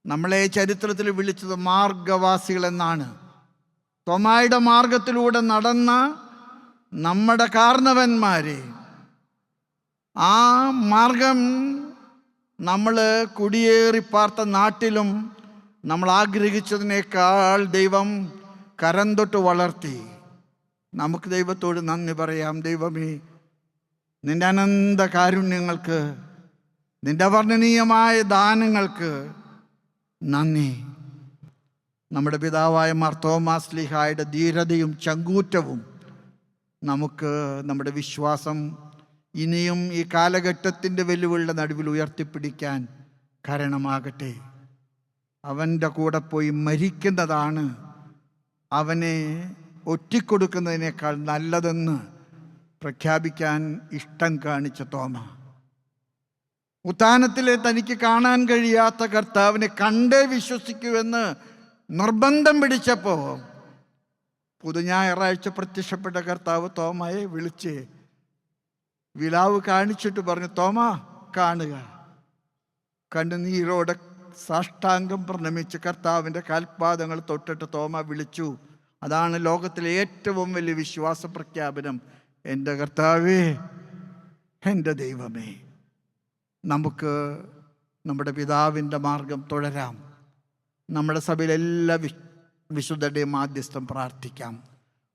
നമ്മളെ ചരിത്രത്തിൽ വിളിച്ചത് മാർഗവാസികൾ എന്നാണ്. തോമായുടെ മാർഗത്തിലൂടെ നടന്ന നമ്മുടെ കാരണവന്മാരെ, ആ മാർഗം നമ്മൾ കുടിയേറി പാർത്ത നാട്ടിലും നമ്മൾ ആഗ്രഹിച്ചതിനേക്കാൾ ദൈവം കരം തൊട്ട് വളർത്തി. നമുക്ക് ദൈവത്തോട് നന്ദി പറയാം. ദൈവമേ, നിൻ്റെ അനന്ത കാരുണ്യങ്ങൾക്ക്, നിൻ്റെ അവർണ്ണനീയമായ ദാനങ്ങൾക്ക് നന്ദി. നമ്മുടെ പിതാവായ മാർ തോമാസ് ശ്ലീഹായുടെ ധീരതയും ചങ്കൂറ്റവും നമുക്ക് നമ്മുടെ വിശ്വാസം ഇനിയും ഈ കാലഘട്ടത്തിൻ്റെ വെല്ലുവിളിയുടെ നടുവിൽ ഉയർത്തിപ്പിടിക്കാൻ കാരണമാകട്ടെ. അവൻ്റെ കൂടെ പോയി മരിക്കുന്നതാണ് അവനെ ഒറ്റിക്കൊടുക്കുന്നതിനേക്കാൾ നല്ലതെന്ന് പ്രഖ്യാപിക്കാൻ ഇഷ്ടം കാണിച്ച തോമ, ഉത്ഥാനത്തിലെ തനിക്ക് കാണാൻ കഴിയാത്ത കർത്താവിനെ കണ്ടേ വിശ്വസിക്കുമെന്ന് നിർബന്ധം പിടിച്ചപ്പോൾ പുതുഞായറാഴ്ച പ്രത്യക്ഷപ്പെട്ട കർത്താവ് തോമയെ വിളിച്ച് വിലാവ് കാണിച്ചിട്ട് പറഞ്ഞു, തോമ കാണുക. കണ്ണുനീരോടെ സാഷ്ടാംഗം പ്രണമിച്ച് കർത്താവിൻ്റെ കാൽപാദങ്ങൾ തൊട്ടിട്ട് തോമ വിളിച്ചു. അതാണ് ലോകത്തിലെ ഏറ്റവും വലിയ വിശ്വാസ പ്രഖ്യാപനം. എൻ്റെ കർത്താവേ, എൻ്റെ ദൈവമേ. നമുക്ക് നമ്മുടെ പിതാവിൻ്റെ മാർഗം തുടരാം. നമ്മുടെ സഭയിലെല്ലാ വിശുദ്ധരുടെയും മാധ്യസ്ഥം പ്രാർത്ഥിക്കാം.